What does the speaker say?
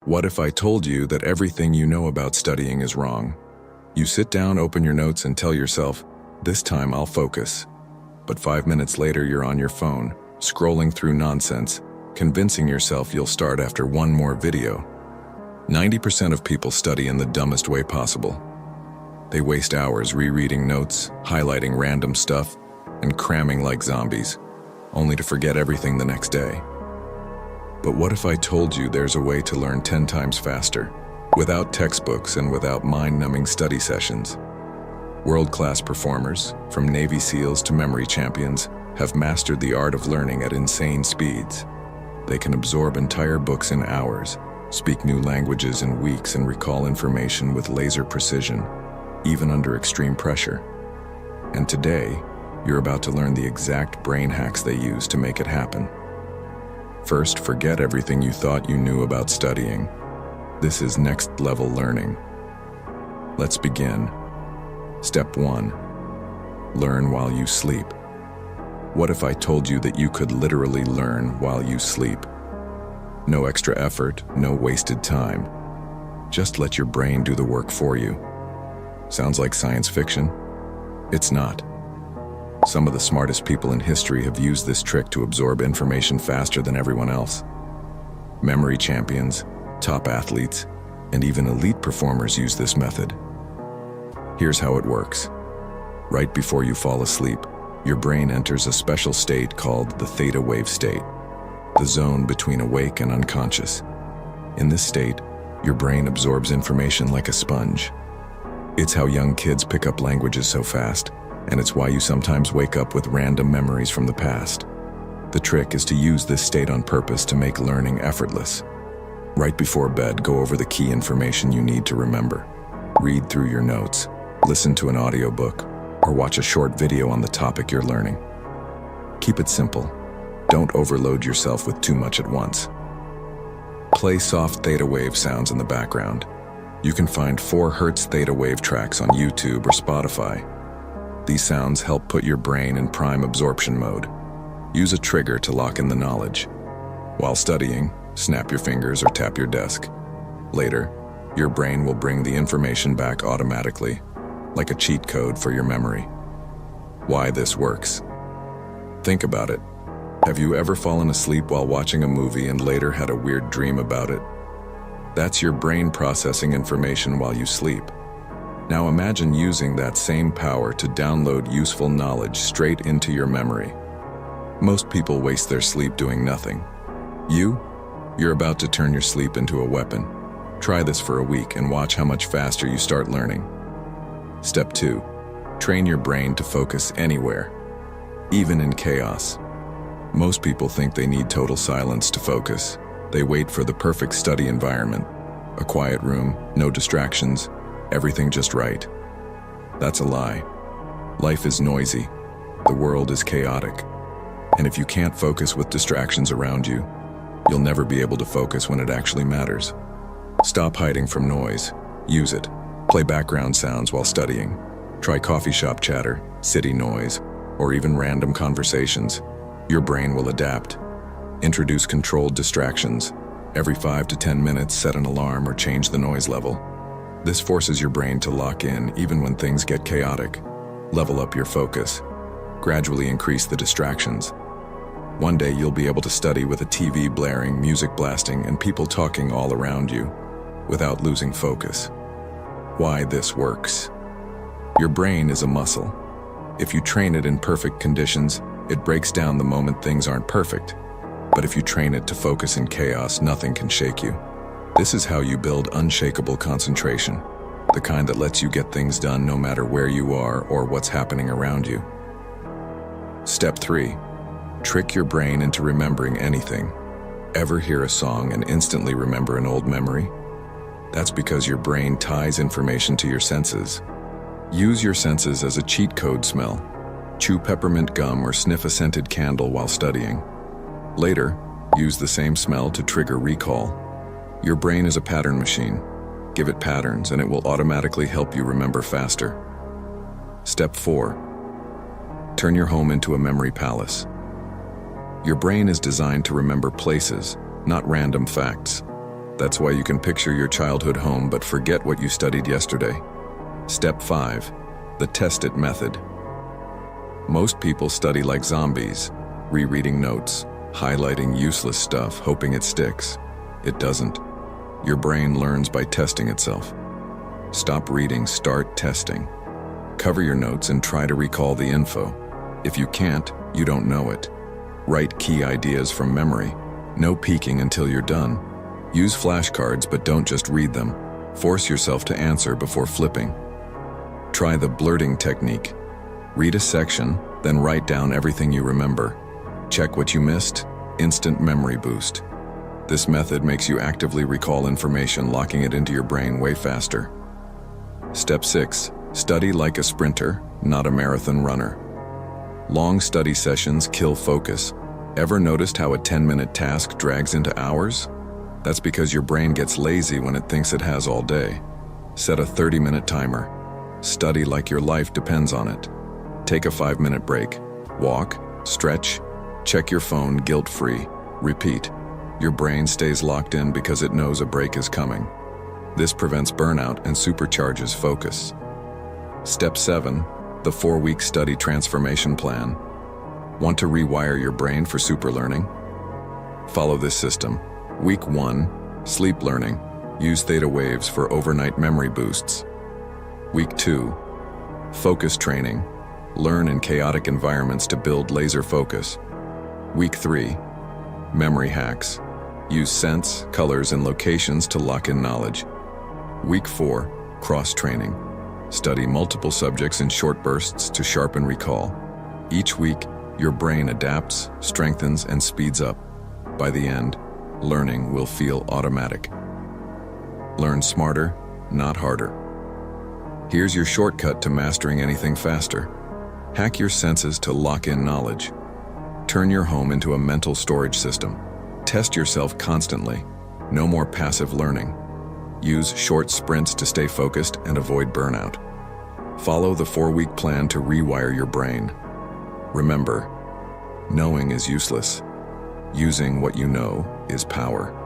What if I told you that everything you know about studying is wrong? You sit down, open your notes, and tell yourself, this time I'll focus. But 5 minutes later, you're on your phone, scrolling through nonsense, convincing yourself you'll start after one more video. 90% of people study in the dumbest way possible. They waste hours rereading notes, highlighting random stuff, and cramming like zombies, only to forget everything the next day. But what if I told you there's a way to learn 10 times faster, without textbooks and without mind-numbing study sessions? World-class performers, from Navy SEALs to memory champions, have mastered the art of learning at insane speeds. They can absorb entire books in hours, speak new languages in weeks, and recall information with laser precision, even under extreme pressure. And today, you're about to learn the exact brain hacks they use to make it happen. First, forget everything you thought you knew about studying. This is next-level learning. Let's begin. Step 1. Learn while you sleep. What if I told you that you could literally learn while you sleep? No extra effort, no wasted time. Just let your brain do the work for you. Sounds like science fiction? It's not. Some of the smartest people in history have used this trick to absorb information faster than everyone else. Memory champions, top athletes, and even elite performers use this method. Here's how it works. Right before you fall asleep, your brain enters a special state called the theta wave state, the zone between awake and unconscious. In this state, your brain absorbs information like a sponge. It's how young kids pick up languages so fast, and it's why you sometimes wake up with random memories from the past. The trick is to use this state on purpose to make learning effortless. Right before bed, go over the key information you need to remember. Read through your notes, listen to an audiobook, or watch a short video on the topic you're learning. Keep it simple. Don't overload yourself with too much at once. Play soft theta wave sounds in the background. You can find 4 Hz theta wave tracks on YouTube or Spotify. These sounds help put your brain in prime absorption mode. Use a trigger to lock in the knowledge. While studying, snap your fingers or tap your desk. Later, your brain will bring the information back automatically, like a cheat code for your memory. Why this works? Think about it. Have you ever fallen asleep while watching a movie and later had a weird dream about it? That's your brain processing information while you sleep. Now imagine using that same power to download useful knowledge straight into your memory. Most people waste their sleep doing nothing. You're about to turn your sleep into a weapon. Try this for a week and watch how much faster you start learning. Step 2. Train your brain to focus anywhere, even in chaos. Most people think they need total silence to focus. They wait for the perfect study environment. A quiet room, no distractions, everything just right. That's a lie. Life is noisy. The world is chaotic. And if you can't focus with distractions around you, you'll never be able to focus when it actually matters. Stop hiding from noise. Use it. Play background sounds while studying. Try coffee shop chatter, city noise, or even random conversations. Your brain will adapt. Introduce controlled distractions. Every 5 to 10 minutes, set an alarm or change the noise level. This forces your brain to lock in even when things get chaotic. Level up your focus. Gradually increase the distractions. One day you'll be able to study with a TV blaring, music blasting, and people talking all around you, without losing focus. Why this works? Your brain is a muscle. If you train it in perfect conditions, it breaks down the moment things aren't perfect. But if you train it to focus in chaos, nothing can shake you. This is how you build unshakable concentration, the kind that lets you get things done no matter where you are or what's happening around you. Step 3. Trick your brain into remembering anything. Ever hear a song and instantly remember an old memory? That's because your brain ties information to your senses. Use your senses as a cheat code smell. Chew peppermint gum or sniff a scented candle while studying. Later, use the same smell to trigger recall. Your brain is a pattern machine. Give it patterns and it will automatically help you remember faster. Step 4. Turn your home into a memory palace. Your brain is designed to remember places, not random facts. That's why you can picture your childhood home but forget what you studied yesterday. Step 5. The Test It Method. Most people study like zombies, rereading notes, highlighting useless stuff, hoping it sticks. It doesn't. Your brain learns by testing itself. Stop reading, start testing. Cover your notes and try to recall the info. If you can't, you don't know it. Write key ideas from memory. No peeking until you're done. Use flashcards, but don't just read them. Force yourself to answer before flipping. Try the blurting technique. Read a section, then write down everything you remember. Check what you missed. Instant memory boost. This method makes you actively recall information, locking it into your brain way faster. Step 6. Study like a sprinter, not a marathon runner. Long study sessions kill focus. Ever noticed how a 10-minute task drags into hours? That's because your brain gets lazy when it thinks it has all day. Set a 30-minute timer. Study like your life depends on it. Take a 5-minute break. Walk, stretch, check your phone guilt-free. Repeat. Your brain stays locked in because it knows a break is coming. This prevents burnout and supercharges focus. Step 7. The 4-week study transformation plan. Want to rewire your brain for super learning? Follow this system. Week 1. Sleep learning. Use theta waves for overnight memory boosts. Week 2. Focus training. Learn in chaotic environments to build laser focus. Week 3. Memory hacks. Use scents, colors, and locations to lock in knowledge. Week 4. Cross-training. Study multiple subjects in short bursts to sharpen recall. Each week, your brain adapts, strengthens, and speeds up. By the end, learning will feel automatic. Learn smarter, not harder. Here's your shortcut to mastering anything faster. Hack your senses to lock in knowledge. Turn your home into a mental storage system. Test yourself constantly. No more passive learning. Use short sprints to stay focused and avoid burnout. Follow the 4-week plan to rewire your brain. Remember, knowing is useless. Using what you know is power.